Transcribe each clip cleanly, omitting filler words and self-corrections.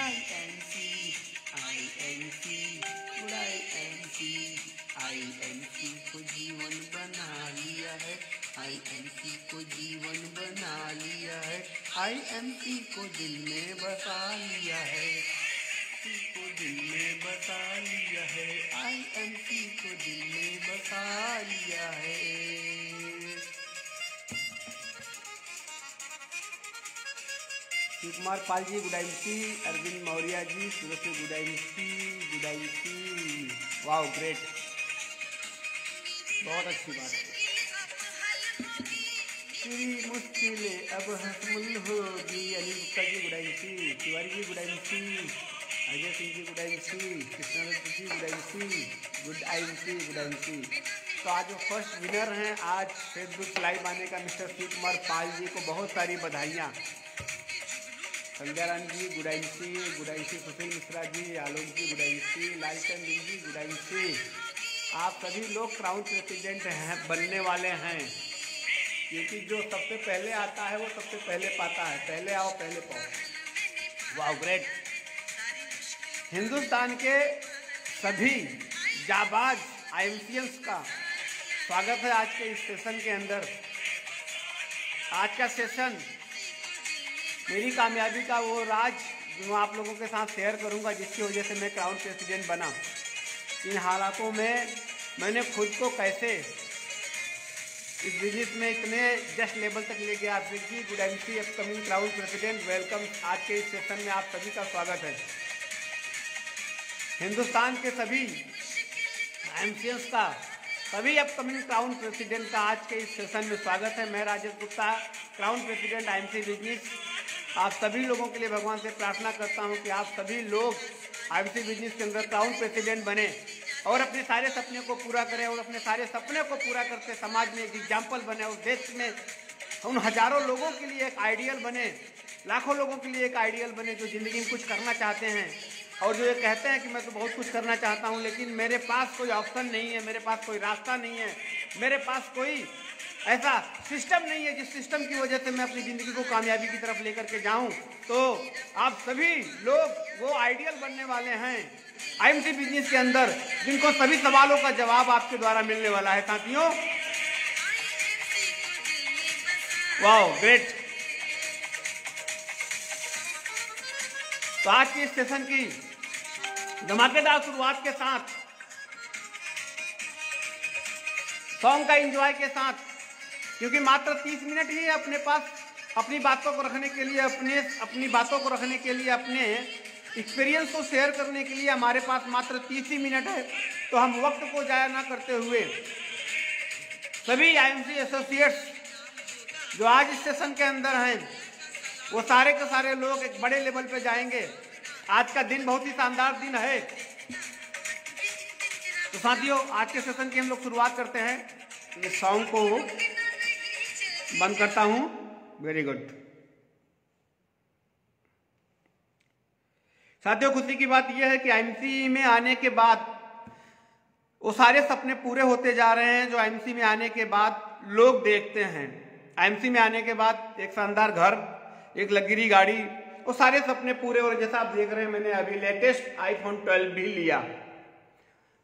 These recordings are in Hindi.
आईएनसी को जीवन बना लिया है, आईएनसी को जीवन बना लिया है, आईएनसी को दिल में बसा लिया है, को दिल में बसा लिया है, आईएनसी को दिल में बसा लिया है। कुमार पाल जी गुड आईएनसी, अरविंद मौर्य जी सूरत से गुड आईएनसी, वाओ ग्रेट, बहुत अच्छी बात है। तेरी मुश्किलें अब हसमुल होगी, Anil Gupta ji good INC, Tiwari ji good INC, Ajay Singh ji good INC, Krishnanand जी गुड आईएनसी, गुड आईएनसी। तो आज जो फर्स्ट विनर हैं आज फेसबुक लाइव आने का मिस्टर शिव कुमार पाल जी को बहुत सारी बधाइयाँ। संध्या रानी जी गुड आईएनसी, सुशील मिश्रा जी, आलोक जी गुड आईएनसी, लालचंद जी गुड आईएनसी। आप सभी लोग क्राउन प्रेसिडेंट हैं बनने वाले हैं, क्योंकि जो सबसे पहले आता है वो सबसे पहले पाता है। पहले आओ पहले पाओ, वाह ग्रेट। हिंदुस्तान के सभी जाबाज आईएमसीएंस का स्वागत है आज के इस सेशन के अंदर। आज का सेशन मेरी कामयाबी का वो राज जो आप लोगों के साथ शेयर करूंगा, जिसकी वजह से मैं क्राउन प्रेसिडेंट बना। इन हालातों में मैंने खुद को कैसे इस बिजनेस में इतने जस्ट लेवल तक ले गया। आप देखिए good INC upcoming crown president, welcome. आज के इस सेशन में आप सभी का स्वागत है। हिंदुस्तान के सभी आईएमसीएंस का, सभी अपकमिंग क्राउन प्रेसिडेंट का आज के इस सेशन में स्वागत है। मैं Rajesh Gupta, crown president IMC business. आप सभी लोगों के लिए भगवान से प्रार्थना करता हूं कि आप सभी लोग आईएमसी बिजनेस के अंदर क्राउन प्रेसिडेंट बने और अपने सारे सपने को पूरा करें, और अपने सारे सपने को पूरा करके समाज में एक एग्जाम्पल बने, और देश में उन हजारों लोगों के लिए एक आइडियल बने, लाखों लोगों के लिए एक आइडियल बने जो ज़िंदगी में कुछ करना चाहते हैं, और जो ये कहते हैं कि मैं तो बहुत कुछ करना चाहता हूँ लेकिन मेरे पास कोई ऑप्शन नहीं है, मेरे पास कोई रास्ता नहीं है, मेरे पास कोई ऐसा सिस्टम नहीं है जिस सिस्टम की वजह से मैं अपनी ज़िंदगी को कामयाबी की तरफ लेकर के जाऊं। तो आप सभी लोग वो आइडियल बनने वाले हैं आईएमसी बिजनेस के अंदर, जिनको सभी सवालों का जवाब आपके द्वारा मिलने वाला है साथियों। Wow great. तो आज की इस सेशन की धमाकेदार शुरुआत के साथ, सॉन्ग का एंजॉय के साथ, क्योंकि मात्र 30 मिनट ही अपने पास अपनी बातों को रखने के लिए, अपनी बातों को रखने के लिए, अपने एक्सपीरियंस को शेयर करने के लिए हमारे पास मात्र 30 ही मिनट है। तो हम वक्त को जाया ना करते हुए सभी आईएमसी एसोसिएट्स जो आज इस सेशन के अंदर हैं, वो सारे के सारे लोग एक बड़े लेवल पे जाएंगे। आज का दिन बहुत ही शानदार दिन है। तो साथियों आज के सेशन की हम लोग शुरुआत करते हैं। ये सॉन्ग को बंद करता हूं। Very good. साथियों खुशी की बात यह है कि आईएमसी में आने के बाद वो सारे सपने पूरे होते जा रहे हैं जो आईएमसी में आने के बाद लोग देखते हैं। आईएमसी में आने के बाद एक शानदार घर, एक लग्जरी गाड़ी, वो सारे सपने पूरे हो रहे। जैसा आप देख रहे हैं मैंने अभी लेटेस्ट आईफोन 12 भी लिया।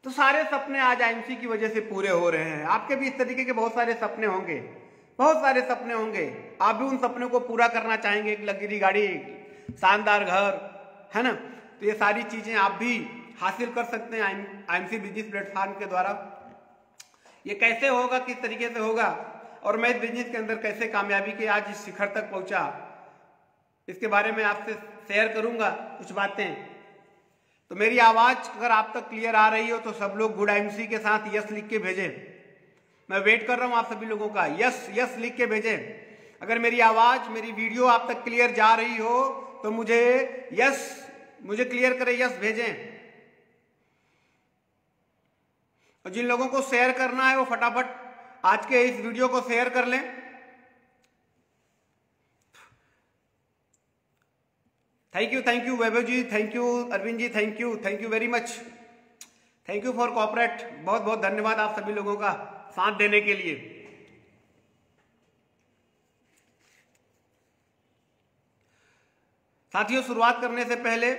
तो सारे सपने आज आईएमसी की वजह से पूरे हो रहे हैं। आपके भी इस तरीके के बहुत सारे सपने होंगे, बहुत सारे सपने होंगे। आप भी उन सपनों को पूरा करना चाहेंगे, एक लग्जरी गाड़ी, शानदार घर, है ना। तो ये सारी चीजें आप भी हासिल कर सकते हैं आईएमसी बिजनेस प्लेटफॉर्म के द्वारा। ये कैसे होगा, किस तरीके से होगा, और मैं इस बिजनेस के अंदर कैसे कामयाबी के आज इस शिखर तक पहुंचा, इसके बारे में आपसे शेयर करूंगा कुछ बातें। तो मेरी आवाज अगर आप तक क्लियर आ रही हो तो सब लोग गुड आईएमसी के साथ यस लिख के भेजें। मैं वेट कर रहा हूं आप सभी लोगों का। यस यस लिख के भेजें। अगर मेरी आवाज, मेरी वीडियो आप तक क्लियर जा रही हो तो मुझे क्लियर करें, यस भेजें। और जिन लोगों को शेयर करना है वो फटाफट आज के इस वीडियो को शेयर कर लें। Thank you Vaibhav ji, thank you Arvind ji, thank you very much, thank you for cooperate. बहुत बहुत धन्यवाद आप सभी लोगों का साथ देने के लिए। साथियों शुरुआत करने से पहले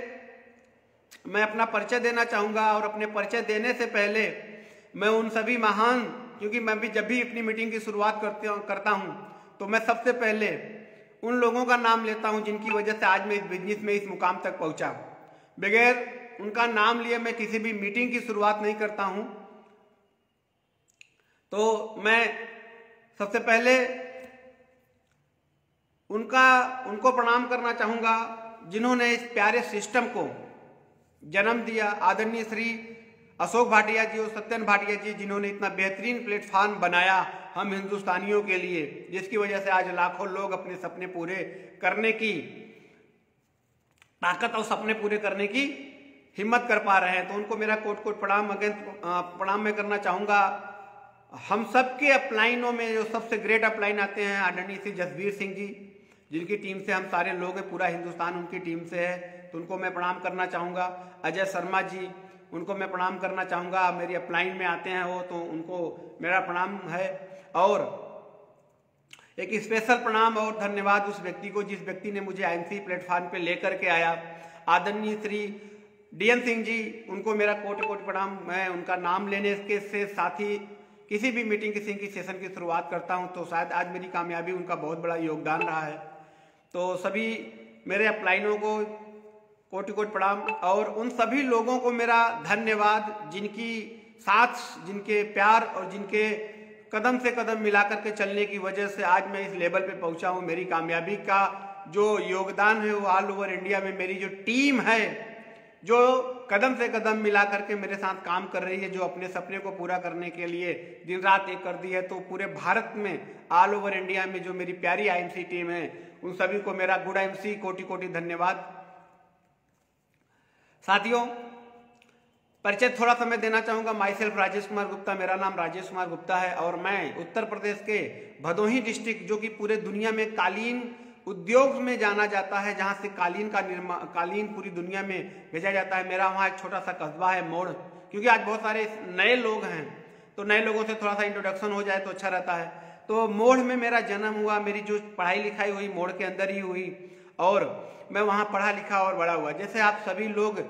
मैं अपना परिचय देना चाहूँगा और अपने परिचय देने से पहले मैं उन सभी महान, क्योंकि मैं भी जब भी अपनी मीटिंग की शुरुआत करता हूँ तो मैं सबसे पहले उन लोगों का नाम लेता हूँ जिनकी वजह से आज मैं इस बिजनेस में इस मुकाम तक पहुँचा। बगैर उनका नाम लिए मैं किसी भी मीटिंग की शुरुआत नहीं करता हूँ। तो मैं सबसे पहले उनको प्रणाम करना चाहूँगा जिन्होंने इस प्यारे सिस्टम को जन्म दिया। आदरणीय श्री अशोक भाटिया जी और सत्यन भाटिया जी, जिन्होंने इतना बेहतरीन प्लेटफॉर्म बनाया हम हिंदुस्तानियों के लिए, जिसकी वजह से आज लाखों लोग अपने सपने पूरे करने की ताकत और सपने पूरे करने की हिम्मत कर पा रहे हैं। तो उनको मेरा कोट कोट प्रणाम मैं करना चाहूँगा। हम सबके अपलाइनों में जो सबसे ग्रेट अपलाइन आते हैं आदरणीय श्री जसवीर सिंह जी, जिनकी टीम से हम सारे लोग हैं, पूरा हिंदुस्तान उनकी टीम से है, तो उनको मैं प्रणाम करना चाहूँगा। अजय शर्मा जी, उनको मैं प्रणाम करना चाहूँगा। मेरी अपलाइन में आते हैं वो, तो उनको मेरा प्रणाम है। और एक स्पेशल प्रणाम और धन्यवाद उस व्यक्ति को जिस व्यक्ति ने मुझे आईएमसी प्लेटफॉर्म पे लेकर के आया, आदरणीय श्री डीएन सिंह जी, उनको मेरा कोटि कोटि प्रणाम। मैं उनका नाम लेने के से साथ ही किसी भी मीटिंग किसी की सेशन की शुरुआत करता हूं तो शायद आज मेरी कामयाबी उनका बहुत बड़ा योगदान रहा है। तो सभी मेरे अपलाइनों को कोटि कोटि प्रणाम और उन सभी लोगों को मेरा धन्यवाद जिनकी साथ, जिनके प्यार और जिनके कदम से कदम मिला करके चलने की वजह से आज मैं इस लेवल पे पहुंचा हूं। मेरी कामयाबी का जो योगदान है वो ऑल ओवर इंडिया में मेरी जो टीम है, जो कदम से कदम मिला करके मेरे साथ काम कर रही है, जो अपने सपने को पूरा करने के लिए दिन रात एक कर दी है, तो पूरे भारत में ऑल ओवर इंडिया में जो मेरी प्यारी आईएमसी टीम है उन सभी को मेरा गुड आईएमसी कोटि कोटि धन्यवाद। साथियों, परिचय थोड़ा समय देना चाहूंगा। माई सेल्फ राजेश कुमार गुप्ता, मेरा नाम राजेश कुमार गुप्ता है और मैं उत्तर प्रदेश के भदोही डिस्ट्रिक्ट, जो कि पूरे दुनिया में कालीन उद्योग में जाना जाता है, जहां से कालीन पूरी दुनिया में भेजा जाता है, मेरा वहां एक छोटा सा कस्बा है मोड़। क्योंकि आज बहुत सारे नए लोग हैं तो नए लोगों से थोड़ा सा इंट्रोडक्शन हो जाए तो अच्छा रहता है। तो मोड़ में मेरा जन्म हुआ, मेरी जो पढ़ाई लिखाई हुई मोड़ के अंदर ही हुई और मैं वहाँ पढ़ा लिखा और बड़ा हुआ। जैसे आप सभी लोग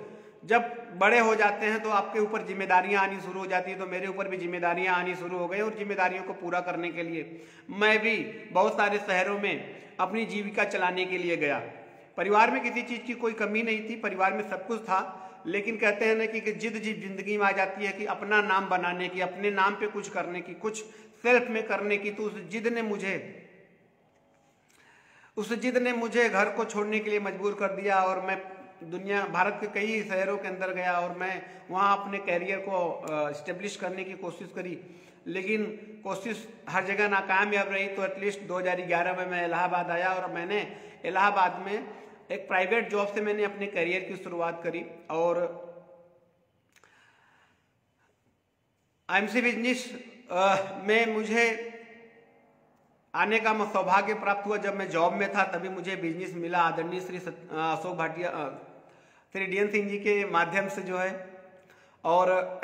जब बड़े हो जाते हैं तो आपके ऊपर जिम्मेदारियां आनी शुरू हो जाती है, तो मेरे ऊपर भी जिम्मेदारियां आनी शुरू हो गई और जिम्मेदारियों को पूरा करने के लिए मैं भी बहुत सारे शहरों में अपनी जीविका चलाने के लिए गया। परिवार में किसी चीज़ की कोई कमी नहीं थी, परिवार में सब कुछ था, लेकिन कहते हैं ना कि जिद जिंदगी में आ जाती है कि अपना नाम बनाने की, अपने नाम पे कुछ करने की, कुछ सेल्फ में करने की। तो उस जिद ने मुझे घर को छोड़ने के लिए मजबूर कर दिया और मैं भारत के कई शहरों के अंदर गया और मैं वहाँ अपने कैरियर को इस्टेब्लिश करने की कोशिश करी, लेकिन कोशिश हर जगह नाकामयाब रही। तो एटलीस्ट 2011 में मैं इलाहाबाद आया और मैंने इलाहाबाद में एक प्राइवेट जॉब से मैंने अपने करियर की शुरुआत करी और आईएमसी बिजनेस में मुझे आने का सौभाग्य प्राप्त हुआ। जब मैं जॉब में था तभी मुझे बिजनेस मिला आदरणीय श्री अशोक भाटिया, श्री डीएन सिंह जी के माध्यम से जो है, और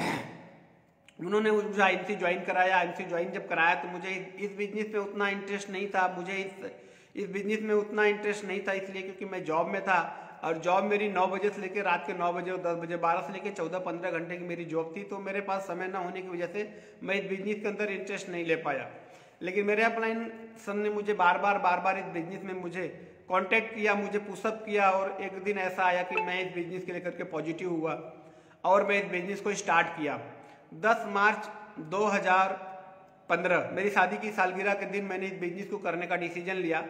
उन्होंने मुझे आईएमसी ज्वाइन कराया। आईएमसी ज्वाइन जब कराया तो मुझे इस बिजनेस में उतना इंटरेस्ट नहीं था, मुझे इस बिजनेस में उतना इंटरेस्ट नहीं था, इसलिए क्योंकि मैं जॉब में था और जॉब मेरी 9 बजे से लेकर रात के 9 बजे और 10 बजे, 12 से लेकर 14-15 घंटे की मेरी जॉब थी। तो मेरे पास समय न होने की वजह से मैं इस बिजनेस के अंदर इंटरेस्ट नहीं ले पाया। लेकिन मेरे अपलाइन सन ने मुझे बार बार इस बिजनेस में मुझे कांटेक्ट किया, मुझे पुशअप किया और एक दिन ऐसा आया कि मैं इस बिजनेस के लेकर के पॉजिटिव हुआ और मैं इस बिजनेस को स्टार्ट किया। 10 मार्च 2015 मेरी शादी की सालगिरह के दिन मैंने इस बिजनेस को करने का डिसीजन लिया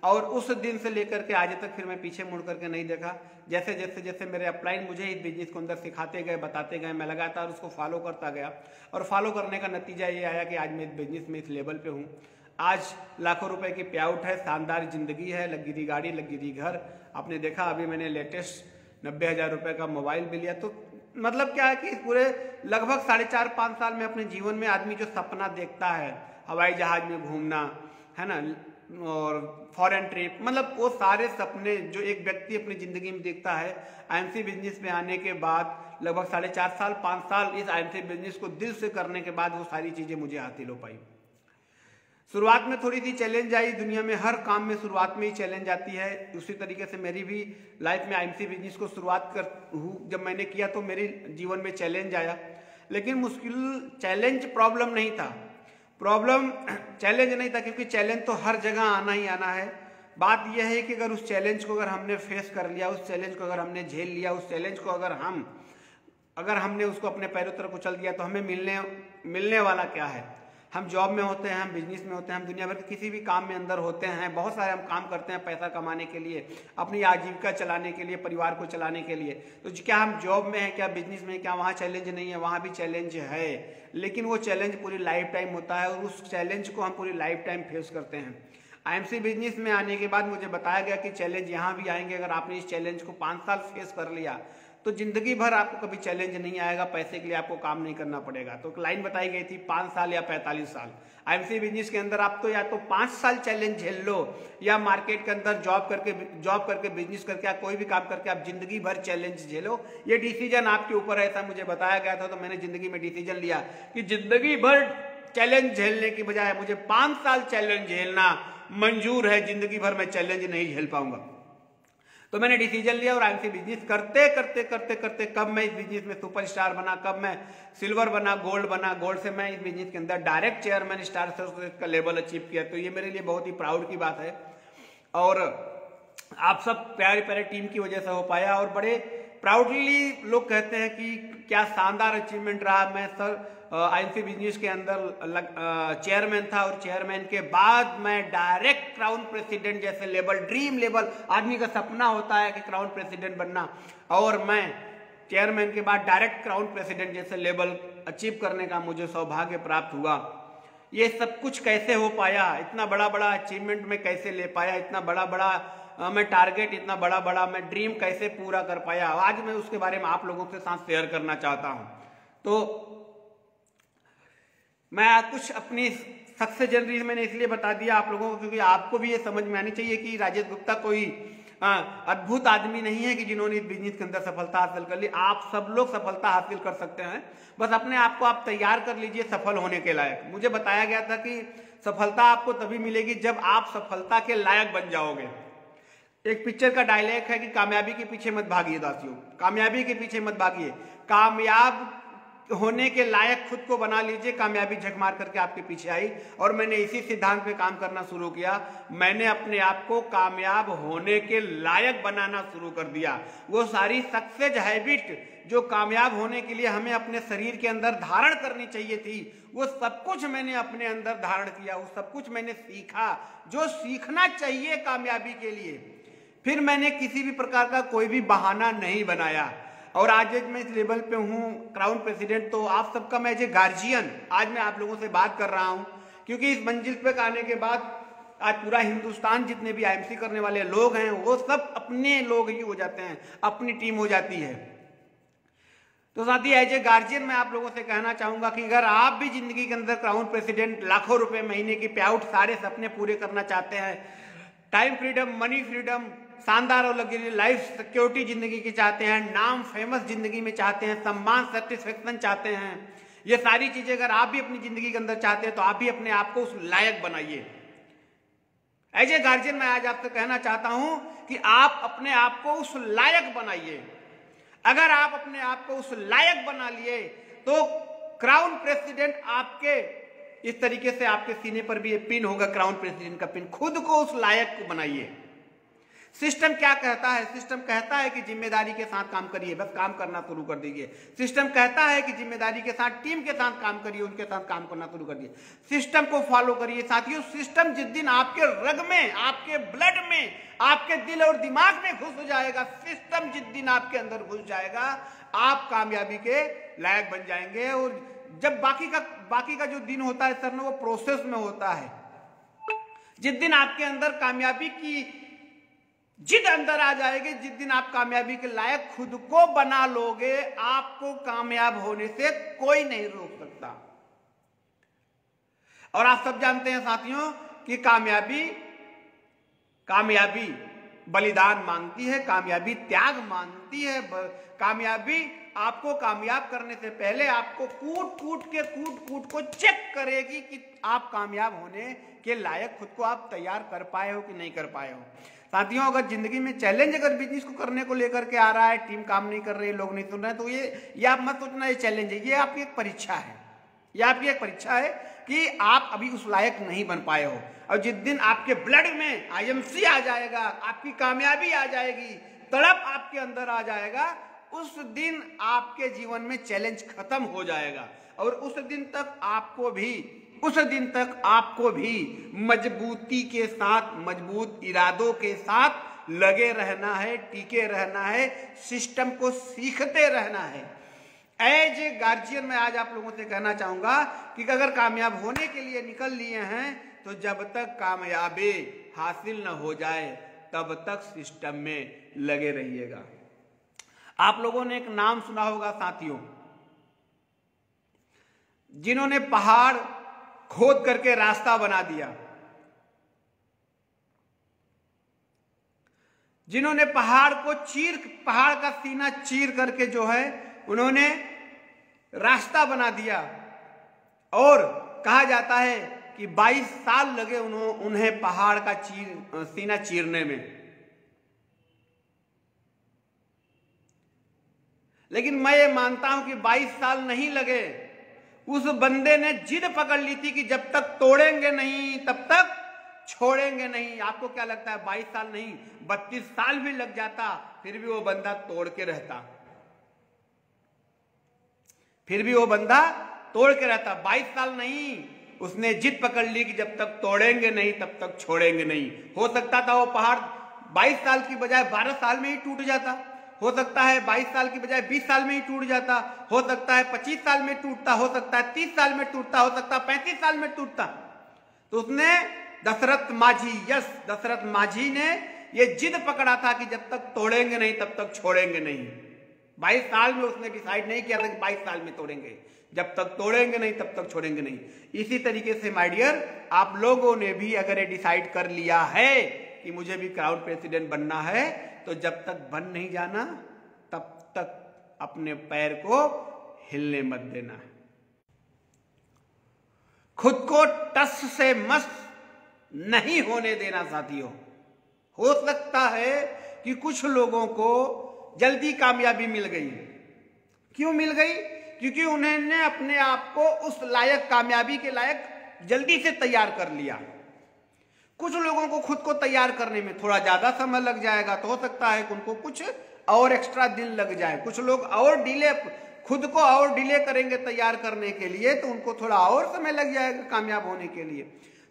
और उस दिन से लेकर के आज तक फिर मैं पीछे मुड़ करके नहीं देखा। जैसे जैसे जैसे मेरे अपलाइन मुझे इस बिजनेस को अंदर सिखाते गए, बताते गए, मैं लगातार उसको फॉलो करता गया और फॉलो करने का नतीजा ये आया कि आज मैं इस बिजनेस में इस लेवल पे हूँ। आज लाखों रुपए की पे आउट है, शानदार जिंदगी है, लग्जरी गाड़ी, लग्जरी घर। आपने देखा अभी मैंने लेटेस्ट 90,000 रुपए का मोबाइल भी लिया। तो मतलब क्या है कि पूरे लगभग 4.5-5 साल में अपने जीवन में आदमी जो सपना देखता है, हवाई जहाज में घूमना है ना, और फॉरेन ट्रिप, मतलब वो सारे सपने जो एक व्यक्ति अपनी जिंदगी में देखता है, आईएमसी बिजनेस में आने के बाद लगभग 4.5-5 साल इस आईएमसी बिजनेस को दिल से करने के बाद वो सारी चीजें मुझे हासिल हो पाई। शुरुआत में थोड़ी सी चैलेंज आई, दुनिया में हर काम में शुरुआत में ही चैलेंज आती है। उसी तरीके से मेरी भी लाइफ में आईएमसी बिजनेस को जब मैंने किया तो मेरे जीवन में चैलेंज आया, लेकिन मुश्किल चैलेंज प्रॉब्लम नहीं था, चैलेंज नहीं था, क्योंकि चैलेंज तो हर जगह आना ही आना है। बात यह है कि अगर उस चैलेंज को अगर हमने फेस कर लिया, उस चैलेंज को अगर हमने झेल लिया, उस चैलेंज को अगर हमने उसको अपने पैरों तरफ कुचल दिया, तो हमें मिलने वाला क्या है। हम जॉब में होते हैं, हम बिजनेस में होते हैं, हम दुनिया भर के किसी भी काम में अंदर होते हैं, बहुत सारे हम काम करते हैं पैसा कमाने के लिए, अपनी आजीविका चलाने के लिए, परिवार को चलाने के लिए। तो क्या हम जॉब में हैं, क्या बिजनेस में, क्या वहाँ चैलेंज नहीं है? वहाँ भी चैलेंज है, लेकिन वो चैलेंज पूरी लाइफ टाइम होता है और उस चैलेंज को हम पूरी लाइफ टाइम फेस करते हैं। आईएमसी बिजनेस में आने के बाद मुझे बताया गया कि चैलेंज यहाँ भी आएंगे। अगर आपने इस चैलेंज को 5 साल फेस कर लिया तो जिंदगी भर आपको कभी चैलेंज नहीं आएगा, पैसे के लिए आपको काम नहीं करना पड़ेगा। तो एक लाइन बताई गई थी 5 साल या 45 साल। आईएमसी बिजनेस के अंदर आप तो या तो 5 साल चैलेंज झेल लो, या मार्केट के अंदर जॉब करके बिजनेस करके या कोई भी काम करके आप जिंदगी भर चैलेंज झेलो। ये डिसीजन आपके ऊपर है, ऐसा मुझे बताया गया था। तो मैंने जिंदगी में डिसीजन लिया कि जिंदगी भर चैलेंज झेलने की बजाय मुझे 5 साल चैलेंज झेलना मंजूर है, जिंदगी भर मैं चैलेंज नहीं झेल पाऊंगा। तो मैंने डिसीजन लिया और आईएमसी बिजनेस करते कब मैं इस बिजनेस में सुपरस्टार बना, कब मैं सिल्वर बना, गोल्ड बना, गोल्ड से मैं इस बिजनेस के अंदर डायरेक्ट चेयरमैन स्टार एसोसिएट का लेवल अचीव किया। तो ये मेरे लिए बहुत ही प्राउड की बात है और आप सब प्यारे प्यारे टीम की वजह से हो पाया। और बड़े प्राउडली लोग कहते हैं कि क्या शानदार अचीवमेंट रहा। मैं सर आईएमसी बिजनेस के अंदर चेयरमैन था और चेयरमैन के बाद मैं डायरेक्ट क्राउन प्रेसिडेंट जैसे लेवल, ड्रीम लेवल, आदमी का सपना होता है कि क्राउन प्रेसिडेंट बनना, और मैं चेयरमैन के बाद डायरेक्ट क्राउन प्रेसिडेंट जैसे लेवल अचीव करने का मुझे सौभाग्य प्राप्त हुआ। ये सब कुछ कैसे हो पाया, इतना बड़ा बड़ा अचीवमेंट में कैसे ले पाया, इतना बड़ा बड़ा मैं टारगेट, इतना बड़ा बड़ा मैं ड्रीम कैसे पूरा कर पाया, आज मैं उसके बारे में आप लोगों के साथ शेयर करना चाहता हूं। तो मैं कुछ अपनी सक्सेस जर्नी मैंने इसलिए बता दिया आप लोगों को क्योंकि आपको भी ये समझ में आनी चाहिए कि राजेश गुप्ता कोई अद्भुत आदमी नहीं है कि जिन्होंने इस बिजनेस के अंदर सफलता हासिल कर ली। आप सब लोग सफलता हासिल कर सकते हैं, बस अपने आप को आप तैयार कर लीजिए सफल होने के लायक। मुझे बताया गया था कि सफलता आपको तभी मिलेगी जब आप सफलता के लायक बन जाओगे। एक पिक्चर का डायलॉग है कि कामयाबी के पीछे मत भागिए दासियों, कामयाबी के पीछे मत भागिए, कामयाब होने के लायक खुद को बना लीजिए। कामयाबी झक मार करके आपके पीछे आई और मैंने इसी सिद्धांत पे काम करना शुरू किया। मैंने अपने आप को कामयाब होने के लायक बनाना शुरू कर दिया। वो सारी सक्सेस हैबिट जो कामयाब होने के लिए हमें अपने शरीर के अंदर धारण करनी चाहिए थी, वो सब कुछ मैंने अपने अंदर धारण किया। वो सब कुछ मैंने सीखा जो सीखना चाहिए कामयाबी के लिए। फिर मैंने किसी भी प्रकार का कोई भी बहाना नहीं बनाया और आज मैं इस लेवल पे हूँ क्राउन प्रेसिडेंट। तो आप सबका मैं एज ए गार्जियन आज मैं आप लोगों से बात कर रहा हूँ क्योंकि इस मंजिल पे आने के बाद आज पूरा हिंदुस्तान जितने भी आईएमसी करने वाले लोग हैं वो सब अपने लोग ही हो जाते हैं, अपनी टीम हो जाती है। तो साथ ही एज ए गार्जियन मैं आप लोगों से कहना चाहूंगा कि अगर आप भी जिंदगी के अंदर क्राउन प्रेसिडेंट लाखों रुपए महीने की पे आउट सारे सपने पूरे करना चाहते हैं, टाइम फ्रीडम, मनी फ्रीडम, शानदार और लग्जरी लाइफ सिक्योरिटी जिंदगी की चाहते हैं, नाम फेमस जिंदगी में चाहते हैं, सम्मान सेटिस्फेक्शन चाहते हैं, ये सारी चीजें अगर आप भी अपनी जिंदगी के अंदर चाहते हैं तो आप भी अपने आप को उस लायक बनाइए। एज ए गार्जियन मैं आज आपसे कहना चाहता हूं कि आप अपने आप को उस लायक बनाइए। अगर आप अपने आप को उस लायक बना लिए तो क्राउन प्रेसिडेंट आपके इस तरीके से आपके सीने पर भी ये पिन होगा, क्राउन प्रेसिडेंट का पिन। खुद को उस लायक को बनाइए। सिस्टम क्या कहता है? सिस्टम कहता है कि जिम्मेदारी के साथ काम करिए, बस काम करना शुरू कर दीजिए। सिस्टम कहता है कि जिम्मेदारी के साथ टीम के साथ काम करिए, उनके साथ काम करना शुरू कर दीजिए। सिस्टम को फॉलो करिए साथियों। सिस्टम जिस दिन आपके रग में, आपके ब्लड में, आपके दिल और दिमाग में घुस जाएगा, सिस्टम जिस दिन आपके अंदर घुस जाएगा, आप कामयाबी के लायक बन जाएंगे। और जब बाकी का जो दिन होता है सर ना, वो प्रोसेस में होता है। जिस दिन आपके अंदर कामयाबी की जिद अंदर आ जाएगी, जिस दिन आप कामयाबी के लायक खुद को बना लोगे, आपको कामयाब होने से कोई नहीं रोक सकता। और आप सब जानते हैं साथियों कि कामयाबी बलिदान मांगती है, कामयाबी त्याग मांगती है, कामयाबी आपको कामयाब करने से पहले आपको कूट कूट को चेक करेगी कि आप कामयाब होने के लायक खुद को आप तैयार कर पाए हो कि नहीं कर पाए हो। साथियों, अगर जिंदगी में चैलेंज अगर बिजनेस को करने को लेकर के आ रहा है, टीम काम नहीं कर रही है, लोग नहीं सुन रहे हैं, तो ये आप मत सोचना ये चैलेंज है, ये आपकी एक परीक्षा है। ये आपकी एक परीक्षा है कि आप अभी उस लायक नहीं बन पाए हो। और जिस दिन आपके ब्लड में IMC आ जाएगा, आपकी कामयाबी आ जाएगी, तड़प आपके अंदर आ जाएगा, उस दिन आपके जीवन में चैलेंज खत्म हो जाएगा। और उस दिन तक आपको भी मजबूती के साथ, मजबूत इरादों के साथ लगे रहना है, टिके रहना है, सिस्टम को सीखते रहना है। एज ए गार्जियन मैं आज आप लोगों से कहना चाहूंगा कि अगर कामयाब होने के लिए निकल लिए हैं तो जब तक कामयाबी हासिल न हो जाए तब तक सिस्टम में लगे रहिएगा। आप लोगों ने एक नाम सुना होगा साथियों, जिन्होंने पहाड़ खोद करके रास्ता बना दिया, जिन्होंने पहाड़ का सीना चीर करके जो है उन्होंने रास्ता बना दिया। और कहा जाता है कि 22 साल लगे उन्हें पहाड़ का सीना चीरने में। लेकिन मैं ये मानता हूं कि 22 साल नहीं लगे, उस बंदे ने जिद पकड़ ली थी कि जब तक तोड़ेंगे नहीं तब तक छोड़ेंगे नहीं। आपको क्या लगता है 22 साल नहीं 32 साल भी लग जाता फिर भी वो बंदा तोड़ के रहता, 22 साल नहीं, उसने जिद पकड़ ली कि जब तक तोड़ेंगे नहीं तब तक छोड़ेंगे नहीं। हो सकता था वो पहाड़ 22 साल की बजाय 12 साल में ही टूट जाता, हो सकता है 22 साल की बजाय 20 साल में ही टूट जाता, हो सकता है 25 साल में टूटता, हो सकता है 30 साल में टूटता, हो सकता है 35 साल में टूटता। तो उसने दशरथ माझी ने ये जिद पकड़ा था कि जब तक तोड़ेंगे नहीं तब तक छोड़ेंगे नहीं। 22 साल में उसने डिसाइड नहीं किया था कि 22 साल में तोड़ेंगे, जब तक तोड़ेंगे नहीं तब तक छोड़ेंगे नहीं। इसी तरीके से माय डियर, आप लोगों ने भी अगर ये डिसाइड कर लिया है कि मुझे भी क्राउड प्रेसिडेंट बनना है, तो जब तक बन नहीं जाना तब तक अपने पैर को हिलने मत देना। खुद को टस से मस नहीं होने देना साथियों। हो सकता है कि कुछ लोगों को जल्दी कामयाबी मिल गई। क्यों मिल गई? क्योंकि उन्होंने अपने आप को उस लायक, कामयाबी के लायक जल्दी से तैयार कर लिया। कुछ लोगों को खुद को तैयार करने में थोड़ा ज्यादा समय लग जाएगा, तो हो सकता है कि उनको कुछ और एक्स्ट्रा दिन लग जाए। कुछ लोग और खुद को और डिले करेंगे तैयार करने के लिए, तो उनको थोड़ा और समय लग जाएगा कामयाब होने के लिए।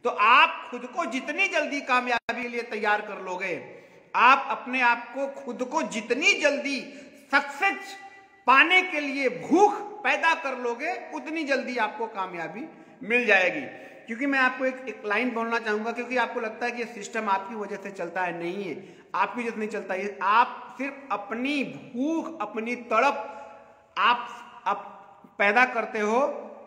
तो आप खुद को जितनी जल्दी कामयाबी के लिए तैयार कर लोगे, आप अपने आप को खुद को जितनी जल्दी सक्सेस पाने के लिए भूख पैदा कर लोगे, उतनी जल्दी आपको कामयाबी मिल जाएगी। क्योंकि मैं आपको एक लाइन बोलना चाहूंगा, क्योंकि आपको लगता है कि ये सिस्टम आपकी वजह से चलता है, नहीं है, आपकी वजह से नहीं चलता है। आप सिर्फ अपनी भूख, अपनी तड़प आप पैदा करते हो,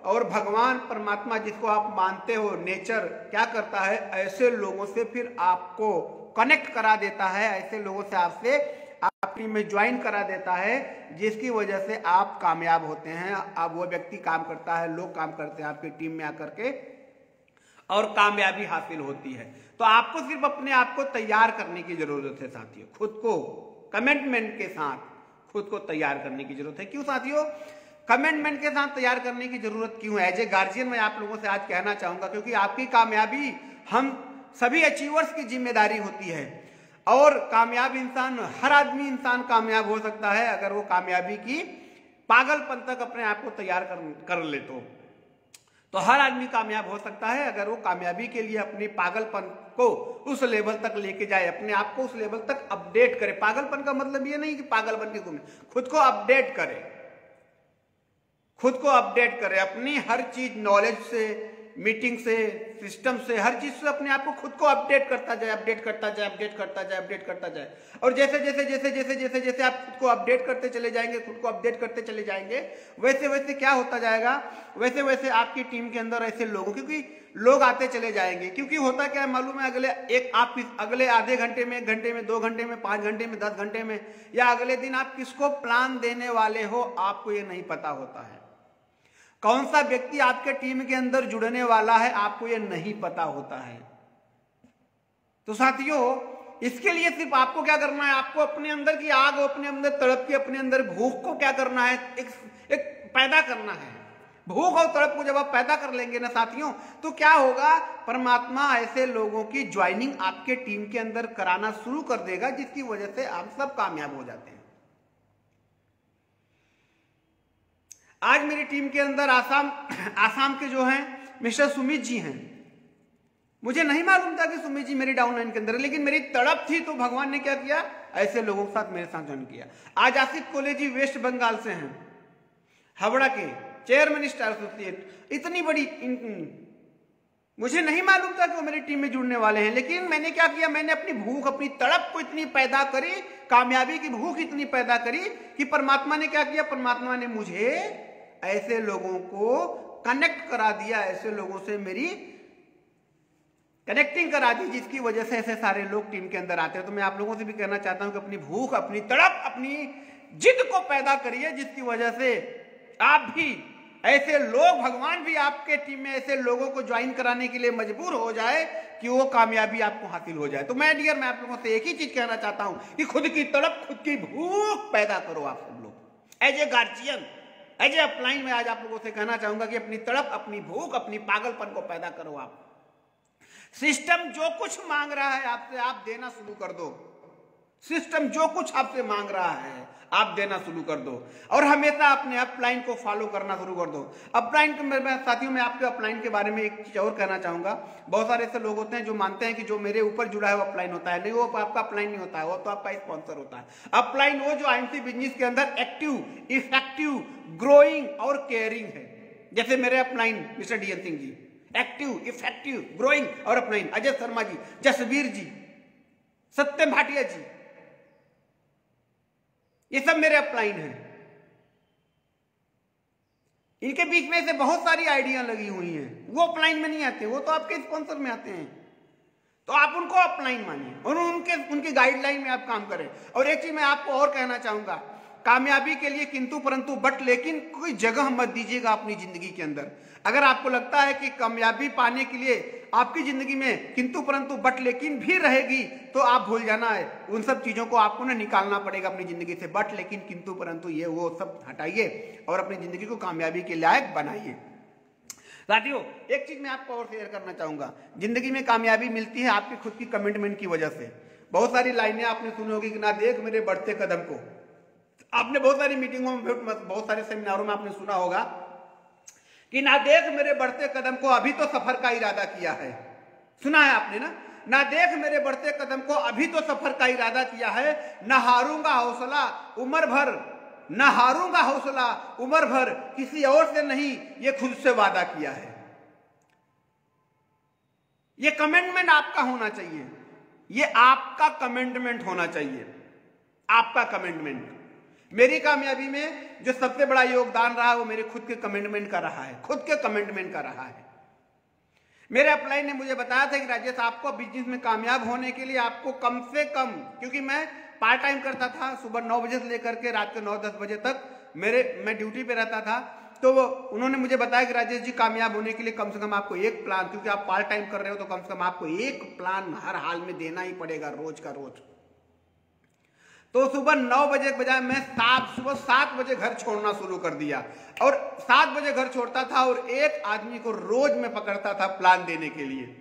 और भगवान परमात्मा जिसको आप मानते हो, नेचर क्या करता है, ऐसे लोगों से फिर आपको कनेक्ट करा देता है, ऐसे लोगों से आपसे आपकी में ज्वाइन करा देता है, जिसकी वजह से आप कामयाब होते हैं। अब वो व्यक्ति काम करता है, लोग काम करते हैं आपकी टीम में आकर के, और कामयाबी हासिल होती है। तो आपको सिर्फ अपने आप को तैयार करने की जरूरत है साथियों, खुद को कमिटमेंट के साथ खुद को तैयार करने की जरूरत है। क्यों साथियों कमिटमेंट के साथ तैयार करने की जरूरत क्यों है? एज ए गार्जियन मैं आप लोगों से आज कहना चाहूंगा, क्योंकि आपकी कामयाबी हम सभी अचीवर्स की जिम्मेदारी होती है। और कामयाब इंसान, हर आदमी इंसान कामयाब हो सकता है अगर वो कामयाबी की पागलपन तक अपने आप को तैयार कर ले। तो हर आदमी कामयाब हो सकता है अगर वो कामयाबी के लिए अपनी पागलपन को उस लेवल तक लेके जाए, अपने आप को उस लेवल तक अपडेट करे। पागलपन का मतलब ये नहीं कि पागल बन के घूमे, खुद को अपडेट करे, खुद को अपडेट करे, अपनी हर चीज नॉलेज से मीटिंग से, सिस्टम से, हर चीज से अपने आप को खुद को अपडेट करता जाए, अपडेट करता जाए, अपडेट करता जाए, अपडेट करता जाए। और जैसे जैसे जैसे जैसे जैसे जैसे आप खुद को अपडेट करते चले जाएंगे, खुद को अपडेट करते चले जाएंगे, वैसे वैसे क्या होता जाएगा, वैसे वैसे आपकी टीम के अंदर ऐसे लोगों, क्योंकि लोग आते चले जाएंगे, क्योंकि होता क्या है मालूम है, अगले आधे घंटे में, 1 घंटे में, 2 घंटे में, 5 घंटे में, 10 घंटे में, या अगले दिन आप किसको प्लान देने वाले हो आपको ये नहीं पता होता है। कौन सा व्यक्ति आपके टीम के अंदर जुड़ने वाला है आपको ये नहीं पता होता है। तो साथियों, इसके लिए सिर्फ आपको क्या करना है, आपको अपने अंदर की आग, अपने अंदर तड़प की, अपने अंदर भूख को क्या करना है, एक पैदा करना है। भूख और तड़प को जब आप पैदा कर लेंगे ना साथियों, तो क्या होगा, परमात्मा ऐसे लोगों की ज्वाइनिंग आपके टीम के अंदर कराना शुरू कर देगा, जिसकी वजह से आप सब कामयाब हो जाते हैं। आज मेरी टीम के अंदर आसाम के जो हैं मिस्टर सुमित जी हैं। मुझे नहीं मालूम था कि सुमित जी मेरी डाउनलाइन के अंदर है, लेकिन मेरी तड़प थी तो भगवान ने क्या किया, ऐसे लोगों के साथ मेरे साथ ज्वाइन किया। आज आसिफ कॉलेज जी वेस्ट बंगाल से हैं, हावड़ा के चेयरमैन स्टार एसोसिएट, इतनी बड़ी मुझे नहीं मालूम था कि वो मेरी टीम में जुड़ने वाले हैं, लेकिन मैंने क्या किया, मैंने अपनी भूख, अपनी तड़प को इतनी पैदा करी, कामयाबी की भूख इतनी पैदा करी कि परमात्मा ने क्या किया, परमात्मा ने मुझे ऐसे लोगों को कनेक्ट करा दिया, ऐसे लोगों से मेरी कनेक्टिंग करा दी, जिसकी वजह से ऐसे सारे लोग टीम के अंदर आते हैं। तो मैं आप लोगों से भी कहना चाहता हूं कि अपनी भूख, अपनी तड़प, अपनी जिद को पैदा करिए, जिसकी वजह से आप भी ऐसे लोग, भगवान भी आपके टीम में ऐसे लोगों को ज्वाइन कराने के लिए मजबूर हो जाए कि वो कामयाबी आपको हासिल हो जाए। तो मैं डियर, मैं आप लोगों से एक ही चीज कहना चाहता हूं कि खुद की तड़प, खुद की भूख पैदा करो आप सब लोग। As a guardian, as a upline, मैं आज आप लोगों से कहना चाहूंगा कि अपनी तड़प, अपनी भूख, अपनी पागलपन को पैदा करो आप। सिस्टम जो कुछ मांग रहा है आपसे, आप देना शुरू कर दो। सिस्टम जो कुछ आपसे मांग रहा है आप देना शुरू कर दो, और हमेशा अपने अपलाइन को फॉलो करना शुरू कर दो। अपलाइन के साथियों, मैं आपके अपलाइन के बारे में एक चीज और कहना चाहूंगा। बहुत सारे ऐसे लोग होते हैं जो मानते हैं कि जो मेरे ऊपर जुड़ा है वो अपलाइन होता है। नहीं, वो आपका अपलाइन नहीं होता है, वो तो आपका स्पॉन्सर होता है। अपलाइन वो जो आईएमसी बिजनेस के अंदर एक्टिव, इफेक्टिव, ग्रोइंग और केयरिंग है। जैसे मेरे upline mister DN Singh ji, active, effective, growing और अपलाइन अजय शर्मा जी, जसवीर जी, सत्यम भाटिया जी, ये सब मेरे अपलाइन हैं। इनके बीच में से बहुत सारी आइडिया लगी हुई हैं, वो अपलाइन में नहीं आते, वो तो आपके स्पॉन्सर में आते हैं। तो आप उनको अपलाइन मानिए और उनकी गाइडलाइन में आप काम करें। और एक चीज मैं आपको और कहना चाहूंगा, कामयाबी के लिए किंतु परंतु बट लेकिन कोई जगह मत दीजिएगा अपनी जिंदगी के अंदर। अगर आपको लगता है कि कामयाबी पाने के लिए आपकी जिंदगी में किंतु परंतु बट लेकिन भी रहेगी, तो आप भूल जाना है, उन सब चीजों को आपको ना निकालना पड़ेगा अपनी जिंदगी से। बट लेकिन किंतु परंतु ये वो सब हटाइए और अपनी जिंदगी को कामयाबी के लायक बनाइए। साथियों, एक चीज मैं आपको और शेयर करना चाहूंगा, जिंदगी में कामयाबी मिलती है आपकी खुद की कमिटमेंट की वजह से। बहुत सारी लाइनें आपने सुनी होगी कि ना देख मेरे बढ़ते कदम को। आपने बहुत सारी मीटिंगों में, बहुत सारे सेमिनारों में आपने सुना होगा कि ना देख मेरे बढ़ते कदम को, अभी तो सफर का इरादा किया है। सुना है आपने ना देख मेरे बढ़ते कदम को, अभी तो सफर का इरादा किया है। न हारूंगा हौसला उम्र भर, न हारूंगा हौसला उम्र भर, किसी और से नहीं ये खुद से वादा किया है। ये कमिटमेंट आपका होना चाहिए, ये आपका कमिटमेंट होना चाहिए, आपका कमिटमेंट। मेरी कामयाबी में जो सबसे बड़ा योगदान रहा वो मेरे खुद के कमिटमेंट का रहा है, खुद के कमिटमेंट का रहा है। मेरे अपलाइन ने मुझे बताया था कि राजेश, आपको बिजनेस में कामयाब होने के लिए आपको कम से कम, क्योंकि मैं पार्ट टाइम करता था, सुबह 9 बजे से लेकर के रात के 9-10 बजे तक मैं ड्यूटी पे रहता था, तो उन्होंने मुझे बताया कि राजेश जी, कामयाब होने के लिए कम से कम आपको एक प्लान, क्योंकि आप पार्ट टाइम कर रहे हो तो कम से कम आपको एक प्लान हर हाल में देना ही पड़ेगा, रोज का रोज। तो सुबह 9 बजे के बजाय मैं सुबह 7 बजे घर छोड़ना शुरू कर दिया, और 7 बजे घर छोड़ता था और एक आदमी को रोज मैं पकड़ता था प्लान देने के लिए।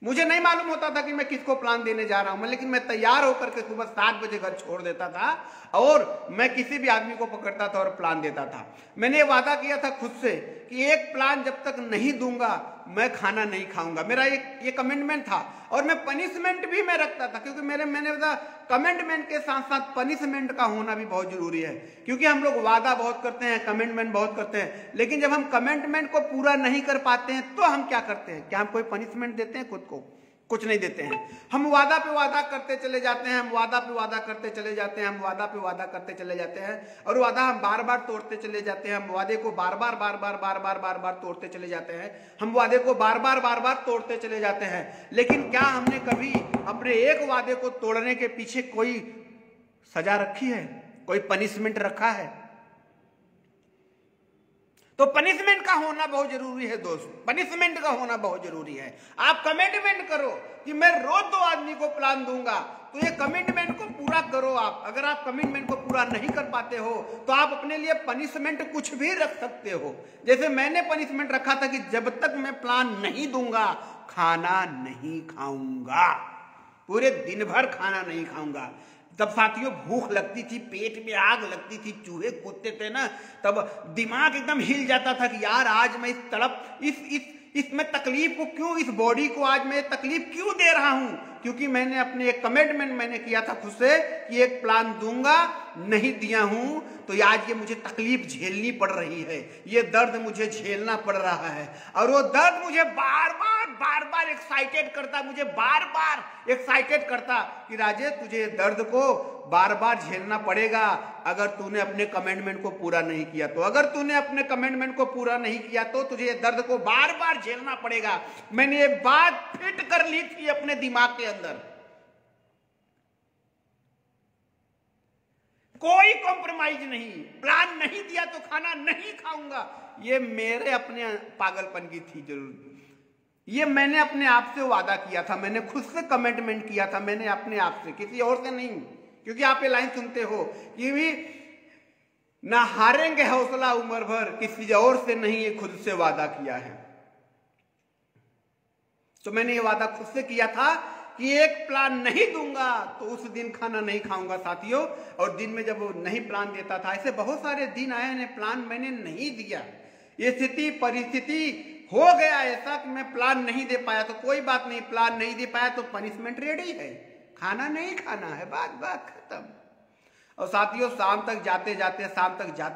मुझे नहीं मालूम होता था कि मैं किसको प्लान देने जा रहा हूं, लेकिन मैं तैयार होकर के सुबह 7 बजे घर छोड़ देता था और मैं किसी भी आदमी को पकड़ता था और प्लान देता था। मैंने ये वादा किया था खुद से कि एक प्लान जब तक नहीं दूंगा मैं खाना नहीं खाऊंगा। मेरा ये कमिटमेंट था और मैं पनिशमेंट भी मैं रखता था, क्योंकि मैंने बताया कमिटमेंट के साथ साथ पनिशमेंट का होना भी बहुत जरूरी है। क्योंकि हम लोग वादा बहुत करते हैं, कमिटमेंट बहुत करते हैं, लेकिन जब हम कमिटमेंट को पूरा नहीं कर पाते हैं तो हम क्या करते हैं? क्या हम कोई पनिशमेंट देते हैं खुद को? कुछ नहीं देते हैं। हम वादा पे वादा करते चले जाते हैं, हम वादा पे वादा करते चले जाते हैं, हम वादा पे वादा करते चले जाते हैं, और वादा हम बार बार तोड़ते चले जाते हैं। हम वादे को बार बार तोड़ते चले जाते हैं, हम वादे को बार बार तोड़ते चले जाते हैं। लेकिन क्या हमने कभी अपने एक वादे को तोड़ने के पीछे कोई सजा रखी है, कोई पनिशमेंट रखा है? तो पनिशमेंट का होना बहुत जरूरी है दोस्त, पनिशमेंट का होना बहुत जरूरी है। आप कमिटमेंट करो कि मैं रोज 2 आदमी को प्लान दूंगा, तो ये कमिटमेंट को पूरा करो आप। अगर आप कमिटमेंट को पूरा नहीं कर पाते हो तो आप अपने लिए पनिशमेंट कुछ भी रख सकते हो। जैसे मैंने पनिशमेंट रखा था कि जब तक मैं प्लान नहीं दूंगा खाना नहीं खाऊंगा, पूरे दिन भर खाना नहीं खाऊंगा। तब साथियों भूख लगती थी, पेट में आग लगती थी, चूहे कूदते थे ना, तब दिमाग एकदम हिल जाता था कि यार आज मैं इस तड़प इसमें तकलीफ को क्यों, इस बॉडी को आज मैं तकलीफ क्यों दे रहा हूं? क्योंकि मैंने अपने एक कमिटमेंट मैंने किया था खुद से कि एक प्लान दूंगा, नहीं दिया हूं तो आज ये मुझे तकलीफ झेलनी पड़ रही है, ये दर्द मुझे झेलना पड़ रहा है। और वो दर्द मुझे बार बार एक्साइटेड करता, मुझे बार बार एक्साइटेड करता कि राजेश तुझे दर्द को बार बार झेलना पड़ेगा अगर तूने अपने कमिटमेंट को पूरा नहीं किया तो। अगर तूने अपने कमिटमेंट को पूरा नहीं किया तो तुझे ये दर्द को बार बार झेलना पड़ेगा। मैंने ये बात फिट कर ली थी अपने दिमाग के अंदर। कोई कॉम्प्रोमाइज नहीं, प्लान नहीं दिया तो खाना नहीं खाऊंगा, ये मेरे अपने पागलपन की थी जरूर। ये मैंने अपने आप से वादा किया था, मैंने खुद से कमिटमेंट किया था, मैंने अपने आप से, किसी और से नहीं। क्योंकि आप ये लाइन सुनते हो कि भी ना हारेंगे हौसला उम्र भर, किसी और से नहीं, ये खुद से वादा किया है। तो मैंने ये वादा खुद से किया था कि एक प्लान नहीं दूंगा तो उस दिन खाना नहीं खाऊंगा साथियों। और दिन में जब वो नहीं प्लान देता था, ऐसे बहुत सारे दिन आए हैं प्लान मैंने नहीं दिया, ये स्थिति परिस्थिति हो गया ऐसा कि मैं प्लान नहीं दे पाया। तो कोई बात नहीं, प्लान नहीं दे पाया तो पनिशमेंट रेडी है, खाना नहीं खाना है, बात खत्म। और साथियों शाम तक जाते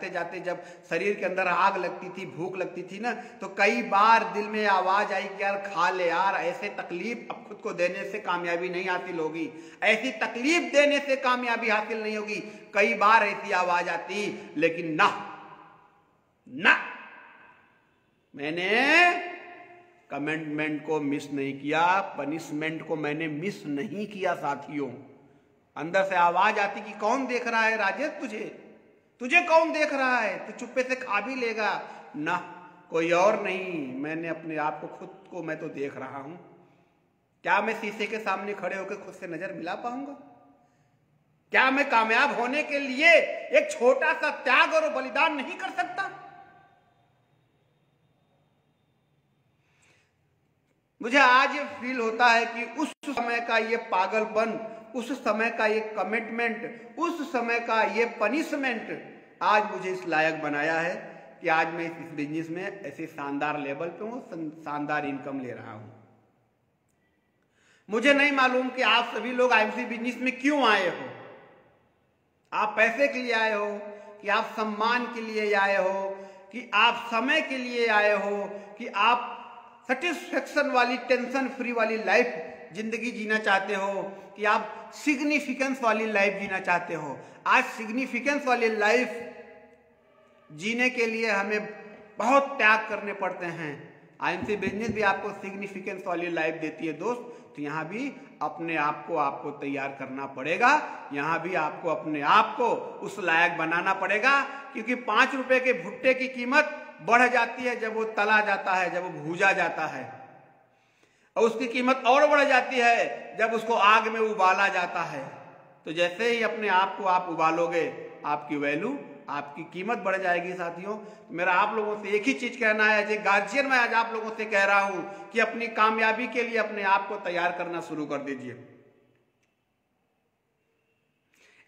जाते जब शरीर के अंदर आग लगती थी, भूख लगती थी ना, तो कई बार दिल में आवाज आई कि यार खा ले यार, ऐसे तकलीफ अब खुद को देने से कामयाबी नहीं हासिल होगी, ऐसी तकलीफ देने से कामयाबी हासिल नहीं होगी। कई बार ऐसी आवाज आती, लेकिन ना, मैंने कमिटमेंट को मिस नहीं किया, पनिशमेंट को मैंने मिस नहीं किया साथियों। अंदर से आवाज आती कि कौन देख रहा है राजेश, तुझे कौन देख रहा है, तू चुप्पे से खा भी लेगा ना, कोई और नहीं, मैंने अपने आप को खुद को मैं तो देख रहा हूं। क्या मैं शीशे के सामने खड़े होकर खुद से नजर मिला पाऊंगा? क्या मैं कामयाब होने के लिए एक छोटा सा त्याग और बलिदान नहीं कर सकता? मुझे आज ये फील होता है कि उस समय का ये पागलपन, उस समय का ये कमिटमेंट, उस समय का ये पनिशमेंट आज मुझे इस लायक बनाया है कि आज मैं इस बिजनेस में ऐसे शानदार लेवल पे हूँ, शानदार इनकम ले रहा हूँ। मुझे नहीं मालूम कि आप सभी लोग आईएमसी बिजनेस में क्यों आए हो। आप पैसे के लिए आए हो, कि आप सम्मान के लिए आए हो, कि आप समय के लिए आए हो, कि आप सेटिस्फेक्शन वाली, टेंशन फ्री वाली लाइफ जिंदगी जीना चाहते हो, कि आप सिग्निफिकेंस वाली लाइफ जीना चाहते हो। आज सिग्निफिकेंस वाली लाइफ जीने के लिए हमें बहुत त्याग करने पड़ते हैं। आईएमसी बिजनेस भी आपको सिग्निफिकेंस वाली लाइफ देती है दोस्त। तो यहाँ भी अपने आप को तैयार करना पड़ेगा, यहाँ भी आपको अपने आप को उस लायक बनाना पड़ेगा। क्योंकि 5 रुपए के भुट्टे की कीमत बढ़ जाती है जब वो तला जाता है, जब वो भूजा जाता है, और उसकी कीमत और बढ़ जाती है जब उसको आग में उबाला जाता है। तो जैसे ही अपने आप को आप उबालोगे, आपकी वैल्यू, आपकी कीमत बढ़ जाएगी साथियों। मेरा आप लोगों से एक ही चीज कहना है, एज ए गार्जियन मैं आज आप लोगों से कह रहा हूं कि अपनी कामयाबी के लिए अपने आप को तैयार करना शुरू कर दीजिए।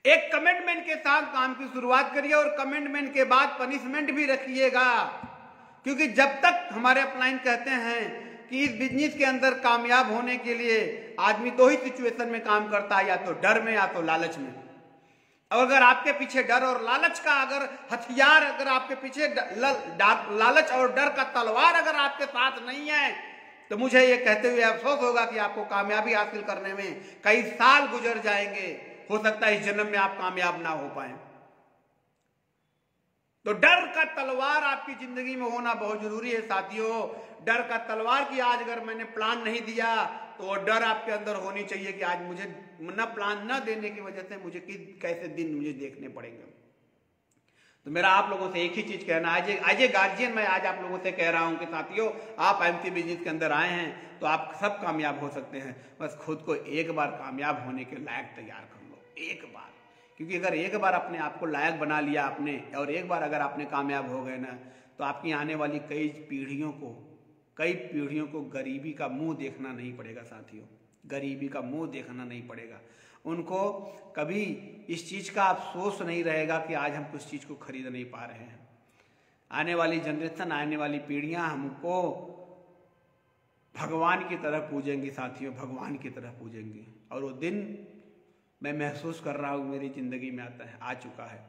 एक कमिटमेंट के साथ काम की शुरुआत करिए और कमिटमेंट के बाद पनिशमेंट भी रखिएगा, क्योंकि जब तक हमारे अपलाइन कहते हैं कि इस बिजनेस के अंदर कामयाब होने के लिए आदमी दो ही सिचुएशन में काम करता है, या तो डर में या तो लालच में। और अगर आपके पीछे डर और लालच का अगर हथियार, अगर आपके पीछे लालच और डर का तलवार अगर आपके साथ नहीं है, तो मुझे ये कहते हुए अफसोस होगा कि आपको कामयाबी हासिल करने में कई साल गुजर जाएंगे। हो सकता है इस जन्म में आप कामयाब ना हो पाए। तो डर का तलवार आपकी जिंदगी में होना बहुत जरूरी है साथियों। डर का तलवार की आज अगर मैंने प्लान नहीं दिया तो वो डर आपके अंदर होनी चाहिए कि आज मुझे न प्लान न देने की वजह से मुझे कैसे दिन मुझे देखने पड़ेंगे। तो मेरा आप लोगों से एक ही चीज कहना, आज गार्जियन मैं आज आप लोगों से कह रहा हूं कि साथियों आप एमसी बिजनेस के अंदर आए हैं तो आप सब कामयाब हो सकते हैं। बस खुद को एक बार कामयाब होने के लायक तैयार कर लो, एक बार। क्योंकि अगर एक बार अपने आप को लायक बना लिया आपने, और एक बार अगर आपने कामयाब हो गए ना, तो आपकी आने वाली कई पीढ़ियों को गरीबी का मुंह देखना नहीं पड़ेगा साथियों। गरीबी का मुंह देखना नहीं पड़ेगा। उनको कभी इस चीज का अफसोस नहीं रहेगा कि आज हम कुछ चीज को खरीद नहीं पा रहे हैं। आने वाली जनरेशन, आने वाली पीढ़ियां हमको भगवान की तरह पूजेंगी साथियों, भगवान की तरह पूजेंगी। और वो दिन मैं महसूस कर रहा हूँ मेरी जिंदगी में आ चुका है।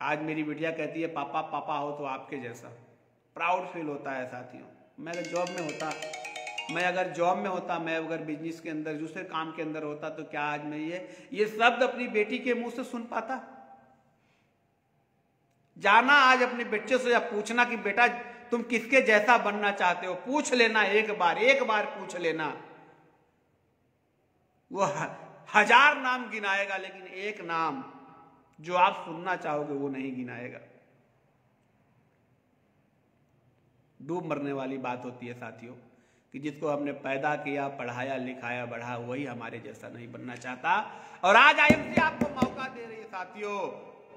आज मेरी बिटिया कहती है पापा पापा हो तो आपके जैसा। प्राउड फील होता है साथियों। मैं अगर जॉब में होता, मैं अगर बिजनेस के अंदर दूसरे काम के अंदर होता, तो क्या आज मैं ये शब्द अपनी बेटी के मुंह से सुन पाता? जाना आज अपने बच्चे से या पूछना कि बेटा तुम किसके जैसा बनना चाहते हो, पूछ लेना एक बार पूछ लेना। वो 1000 नाम गिनाएगा, लेकिन एक नाम जो आप सुनना चाहोगे वो नहीं गिनाएगा। डूब मरने वाली बात होती है साथियों कि जिसको हमने पैदा किया, पढ़ाया, लिखाया, बढ़ा, वही हमारे जैसा नहीं बनना चाहता। और आज आईएमसी आपको मौका दे रही है साथियों,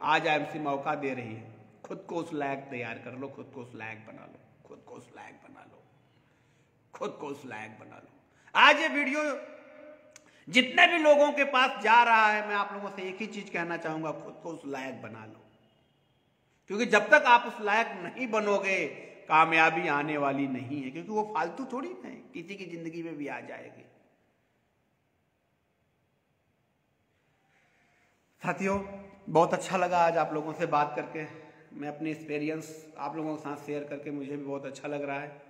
आज आईएमसी मौका दे रही है। खुद को उस लायक तैयार कर लो, खुद को उस लायक बना लो, खुद को उस लायक बना लो, खुद को उस लायक बना लो। आज ये वीडियो जितने भी लोगों के पास जा रहा है, मैं आप लोगों से एक ही चीज कहना चाहूंगा, खुद को उस लायक बना लो। क्योंकि जब तक आप उस लायक नहीं बनोगे, कामयाबी आने वाली नहीं है। क्योंकि वो फालतू थोड़ी है, किसी की जिंदगी में भी आ जाएगी। साथियों बहुत अच्छा लगा आज आप लोगों से बात करके। मैं अपनी एक्सपीरियंस आप लोगों के साथ शेयर करके मुझे भी बहुत अच्छा लग रहा है।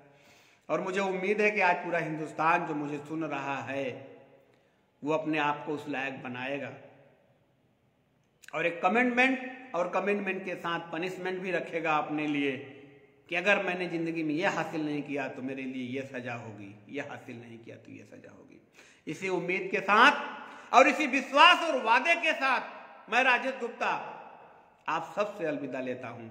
और मुझे उम्मीद है कि आज पूरा हिंदुस्तान जो मुझे सुन रहा है वो अपने आप को उस लायक बनाएगा। और एक कमिटमेंट के साथ पनिशमेंट भी रखेगा अपने लिए कि अगर मैंने जिंदगी में यह हासिल नहीं किया तो मेरे लिए यह सजा होगी, यह हासिल नहीं किया तो यह सजा होगी। इसी उम्मीद के साथ और इसी विश्वास और वादे के साथ मैं राजेश गुप्ता आप सबसे अलविदा लेता हूं।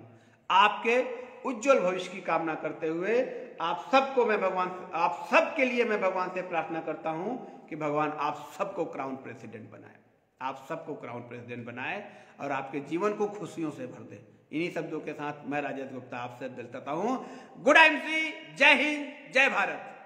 आपके उज्जवल भविष्य की कामना करते हुए आप सबके लिए मैं भगवान से प्रार्थना करता हूं कि भगवान आप सबको क्राउन प्रेसिडेंट बनाए, आप सबको क्राउन प्रेसिडेंट बनाए और आपके जीवन को खुशियों से भर दे। इन्हीं शब्दों के साथ मैं राजेश गुप्ता आपसे दिल चाहता हूं। गुड एमसी, जय हिंद, जय भारत।